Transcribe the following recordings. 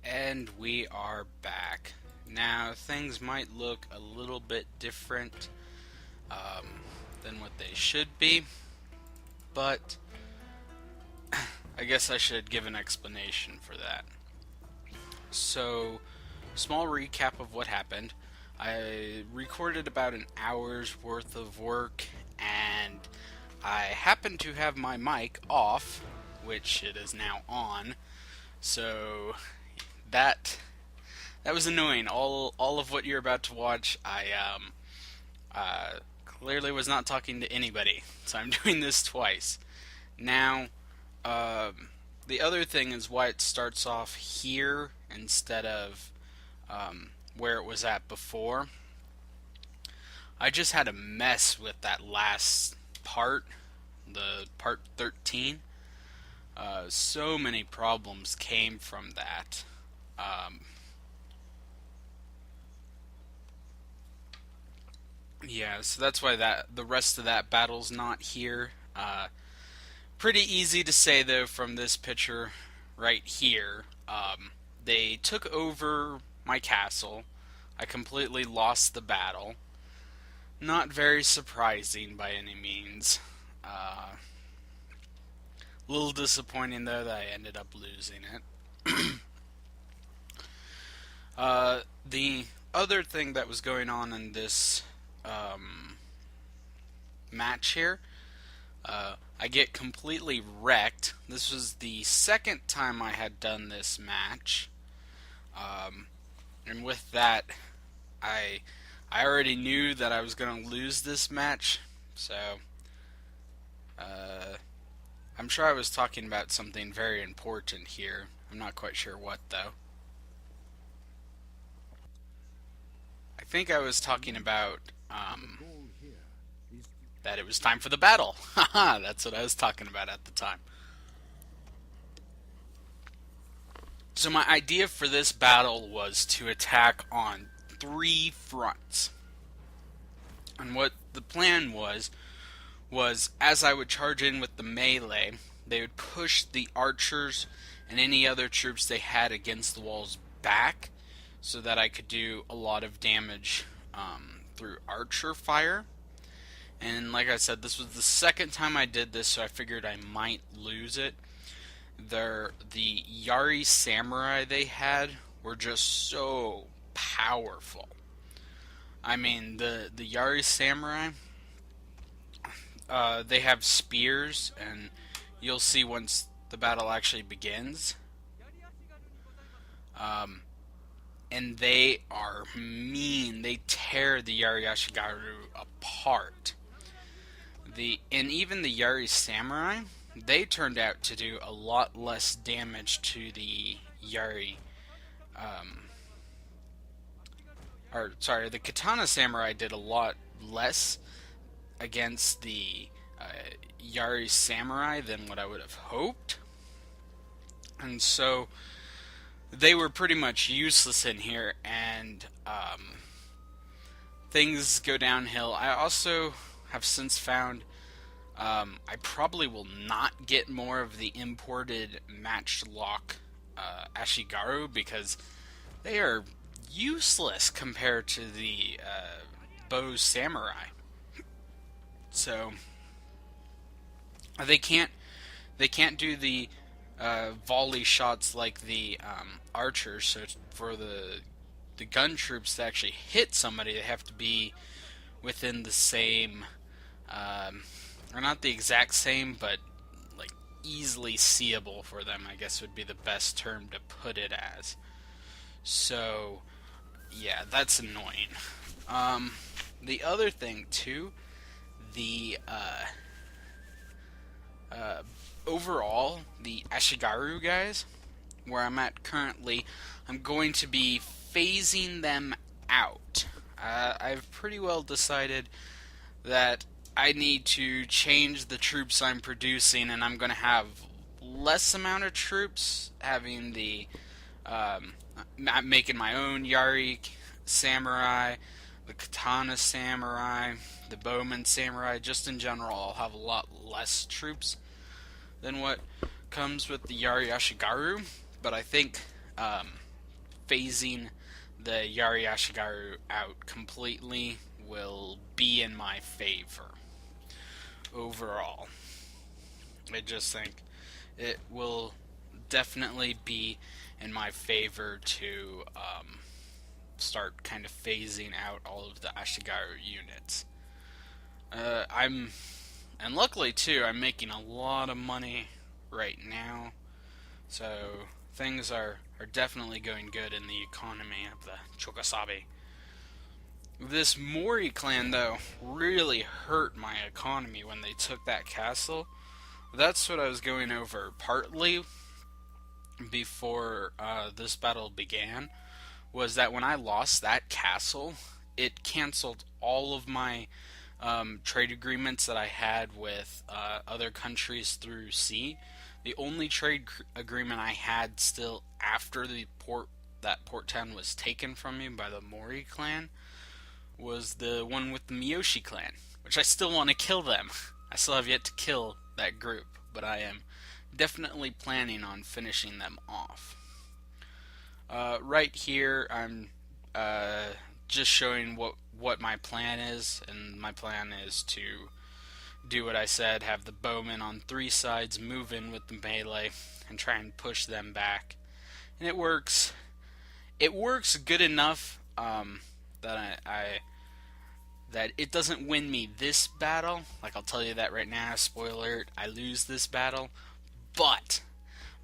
And we are back. Now, things might look a little bit different um, than what they should be, but I guess I should give an explanation for that. So, small recap of what happened. I recorded about an hour's worth of work, and I happened to have my mic off, which it is now on. So that that was annoying. All of what you're about to watch, I clearly was not talking to anybody, so I'm doing this twice. Now, um, the other thing is why it starts off here instead of where it was at before. I just had a mess with that last part, the part 13. So many problems came from that. Um, Yeah, so that's why that the rest of that battle's not here. Pretty easy to say though from this picture right here. They took over my castle. I completely lost the battle. Not very surprising by any means. A little disappointing though that I ended up losing it. The other thing that was going on in this um, match here, I get completely wrecked. This was the second time I had done this match, um, and with that, I I already knew that I was going to lose this match. So uh, I'm sure I was talking about something very important here. I'm not quite sure what though. I think I was talking about that it was time for the battle. Haha, that's what I was talking about at the time. So my idea for this battle was to attack on three fronts. And what the plan was as I would charge in with the melee, they would push the archers and any other troops they had against the walls back so that I could do a lot of damage through archer fire. And like I said, this was the second time I did this, so I figured I might lose it. The Yari samurai they had were just so powerful. I mean, the Yari samurai, they have spears, and you'll see once the battle actually begins. Um, and they are mean. They tear the Yari Ashigaru apart. And even the Yari samurai, they turned out to do a lot less damage to the Yari, um, or sorry, the Katana samurai did a lot less against the Yari samurai than what I would have hoped, and so they were pretty much useless in here, and things go downhill. I also have since found I probably will not get more of the imported matchlock Ashigaru because they are useless compared to the bow samurai. So they can't they can't do the volley shots like the archers. So for the gun troops to actually hit somebody, they have to be within the same, or not the exact same, but like easily seeable for them, I guess would be the best term to put it as. So, yeah, that's annoying. The other thing, too, the uh, overall, the Ashigaru guys, where I'm at currently, I'm going to be phasing them out. I've pretty well decided that I need to change the troops I'm producing, and I'm going to have less amount of troops having the I'm making my own Yari samurai, the katana samurai, the bowman samurai. Just in general, I'll have a lot less troops than what comes with the Yari Ashigaru. But I think phasing the Yari Ashigaru out completely will be in my favor overall. I just think it will definitely be in my favor to start kind of phasing out all of the Ashigaru units. And luckily too, I'm making a lot of money right now, so things are definitely going good in the economy of the Chokasabe. This Mori clan, though, really hurt my economy when they took that castle. That's what I was going over partly before this battle began, was that when I lost that castle, it canceled all of my trade agreements that I had with other countries through sea. The only trade agreement I had still after that port town was taken from me by the Mori clan was the one with the Miyoshi clan, which I still want to kill them. I still have yet to kill that group, but I am definitely planning on finishing them off. Right here, I'm just showing what my plan is, and my plan is to do what I said, have the bowmen on 3 sides, move in with the melee, and try and push them back. And it works. It works good enough that that it doesn't win me this battle. Like, I'll tell you that right now, spoiler alert, I lose this battle. But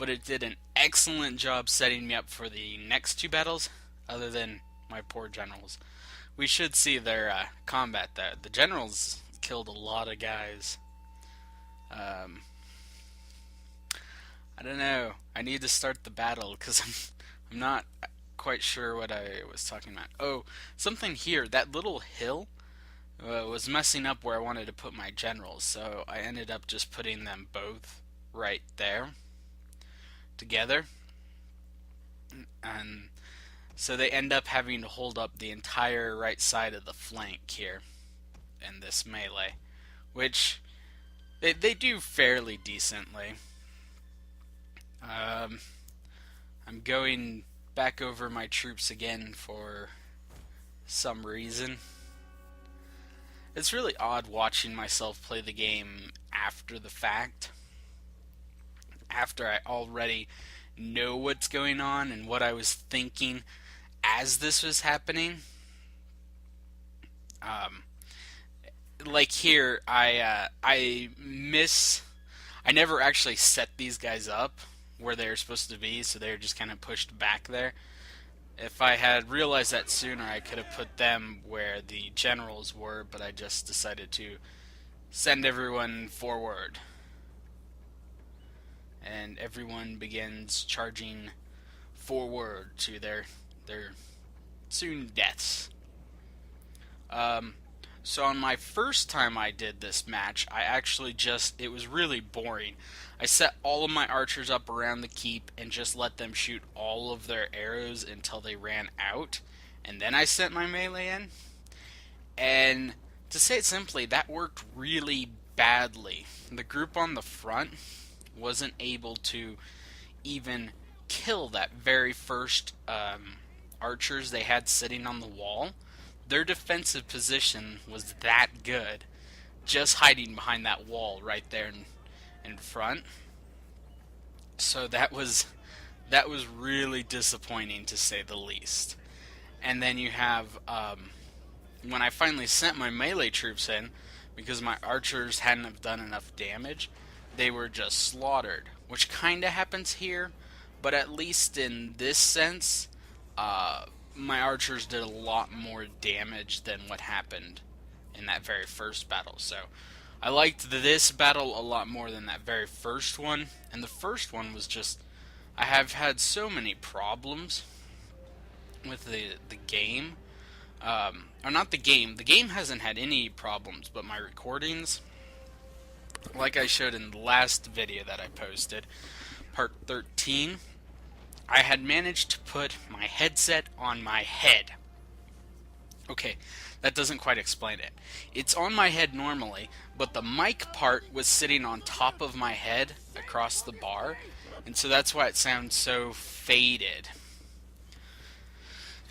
it did an excellent job setting me up for the next 2 battles, other than my poor generals. We should see their combat there. The generals killed a lot of guys. I don't know. I need to start the battle because I'm not quite sure what I was talking about. Oh, something here. That little hill was messing up where I wanted to put my generals, so I ended up just putting them both right there together. And so they end up having to hold up the entire right side of the flank here in this melee, which they do fairly decently. I'm going back over my troops again for some reason. It's really odd watching myself play the game after the fact, after I already know what's going on and what I was thinking as this was happening. Like here, I never actually set these guys up where they're supposed to be, so they're just kind of pushed back there. If I had realized that sooner, I could have put them where the generals were, but I just decided to send everyone forward. And everyone begins charging forward to their soon deaths. So on my first time I did this match, I actually it was really boring. I set all of my archers up around the keep and just let them shoot all of their arrows until they ran out, and then I sent my melee in. And to say it simply, that worked really badly. The group on the front wasn't able to even kill that very first archers they had sitting on the wall. Their defensive position was that good, just hiding behind that wall right there in front. So that was really disappointing, to say the least. And then you have when I finally sent my melee troops in, because my archers hadn't have done enough damage, they were just slaughtered, which kind of happens here, but at least in this sense, my archers did a lot more damage than what happened in that very first battle. So I liked this battle a lot more than that very first one. And the first one was just, I have had so many problems with the game. Or not the game. The game hasn't had any problems, but my recordings, like I showed in the last video that I posted, part 13, I had managed to put my headset on my head. Okay, that doesn't quite explain it. It's on my head normally, but the mic part was sitting on top of my head across the bar, and so that's why it sounds so faded.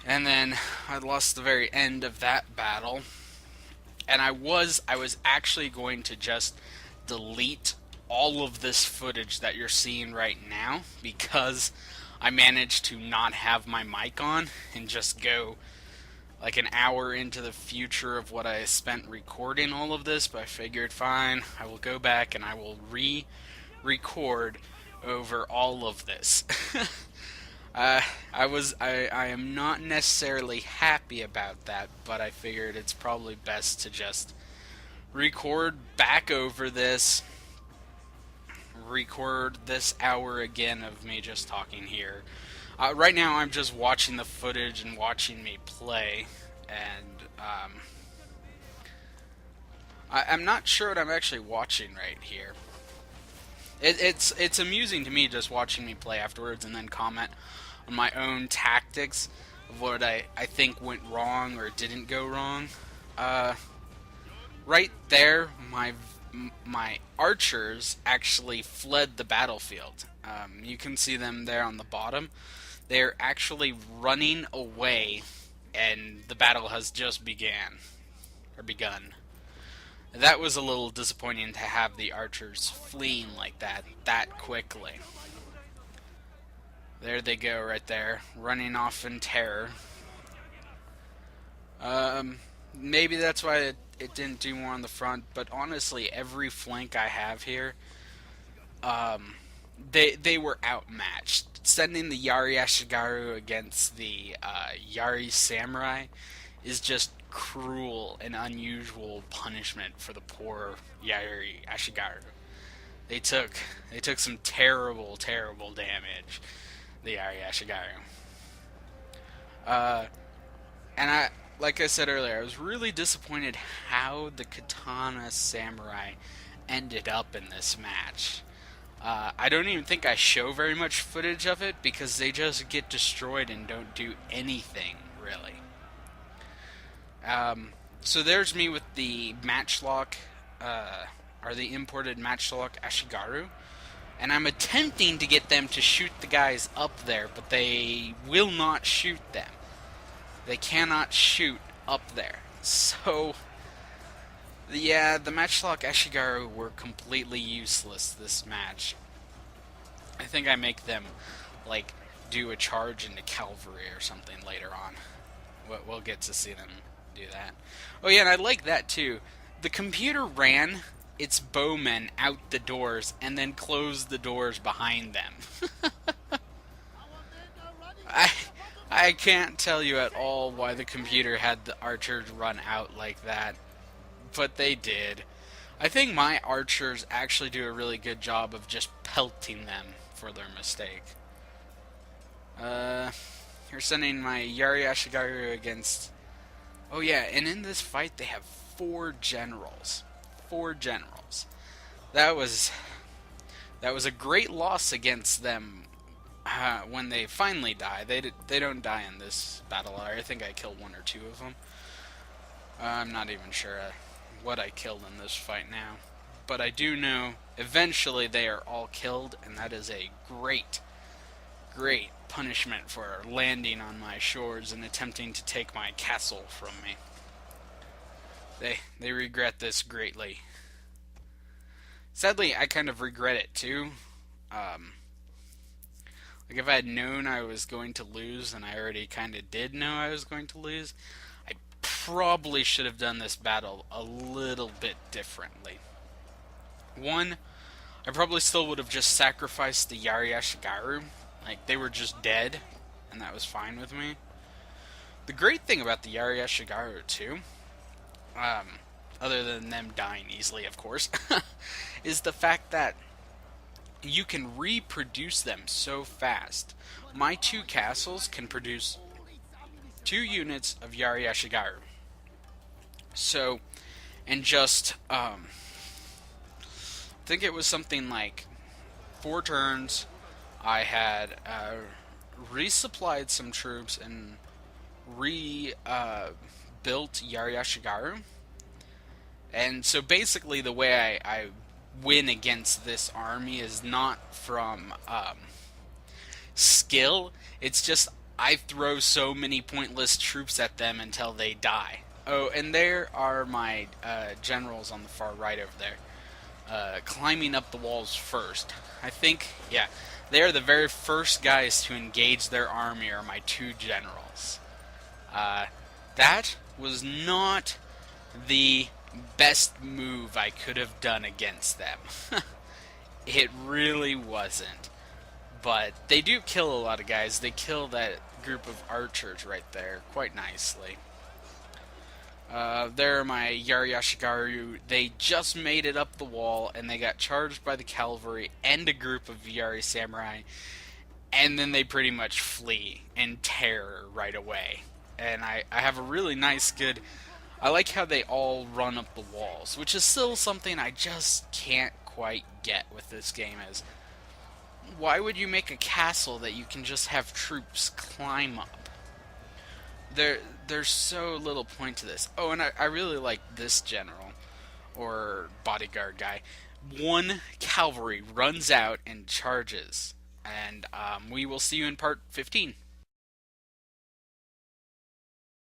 And then I lost the very end of that battle, and I was actually going to just delete all of this footage that you're seeing right now because I managed to not have my mic on and just go like an hour into the future of what I spent recording all of this, but I figured fine, I will go back and I will re-record over all of this. I am not necessarily happy about that, but I figured it's probably best to just record back over this, record this hour again of me just talking here. Right now, I'm just watching the footage and watching me play, and I'm not sure what I'm actually watching right here. It's amusing to me just watching me play afterwards and then comment on my own tactics of what I think went wrong or didn't go wrong. Right there, my archers actually fled the battlefield. You can see them there on the bottom. They're actually running away, and the battle has just begun. That was a little disappointing to have the archers fleeing like that quickly. There they go right there, running off in terror. Maybe that's why it didn't do more on the front, but honestly, every flank I have here, they were outmatched. Sending the Yari Ashigaru against the Yari Samurai is just cruel and unusual punishment for the poor Yari Ashigaru. They took some terrible damage, the Yari Ashigaru. And like I said earlier, I was really disappointed how the Katana Samurai ended up in this match. I don't even think I show very much footage of it because they just get destroyed and don't do anything, really. So there's me with the Matchlock, or the imported Matchlock Ashigaru, and I'm attempting to get them to shoot the guys up there, but they will not shoot them. They cannot shoot up there. So, yeah, the Matchlock Ashigaru were completely useless this match. I think I make them, like, do a charge into cavalry or something later on. We'll get to see them do that. Oh yeah, and I like that too. The computer ran its bowmen out the doors and then closed the doors behind them. I can't tell you at all why the computer had the archers run out like that, but they did. I think my archers actually do a really good job of just pelting them for their mistake. You're sending my Yari Ashigaru against... Oh yeah, and in this fight they have 4 generals. 4 generals. That was a great loss against them when they finally die. They don't die in this battle. I think I killed 1 or 2 of them. I'm not even sure what I killed in this fight now. But I do know eventually they are all killed, and that is a great punishment for landing on my shores and attempting to take my castle from me. They regret this greatly. Sadly, I kind of regret it too. Like if I had known I was going to lose, and I already kind of did know I was going to lose, I probably should have done this battle a little bit differently. One, I probably still would have just sacrificed the Yari Ashigaru. Like, they were just dead, and that was fine with me. The great thing about the Yari Ashigaru, too, other than them dying easily, of course, is the fact that you can reproduce them so fast. My 2 castles can produce 2 units of Yari Ashigaru. So, and just, I think it was something like 4 turns, I had resupplied some troops and rebuilt Yari Ashigaru. And so basically the way I win against this army is not from skill, it's just I throw so many pointless troops at them until they die. Oh, and there are my generals on the far right over there, climbing up the walls first. I think, yeah, they are the very first guys to engage their army are my two generals. Uh, that was not the best move I could have done against them. It really wasn't. But they do kill a lot of guys. They kill that group of archers right there quite nicely. There are my Yari Yashigaru. They just made it up the wall, and they got charged by the cavalry and a group of Yari samurai, and then they pretty much flee in terror right away. And I have a really nice, good... I like how they all run up the walls, which is still something I just can't quite get with this game is, why would you make a castle that you can just have troops climb up? There's so little point to this. Oh, and I really like this general, or bodyguard guy. One cavalry runs out and charges. And we will see you in part 15.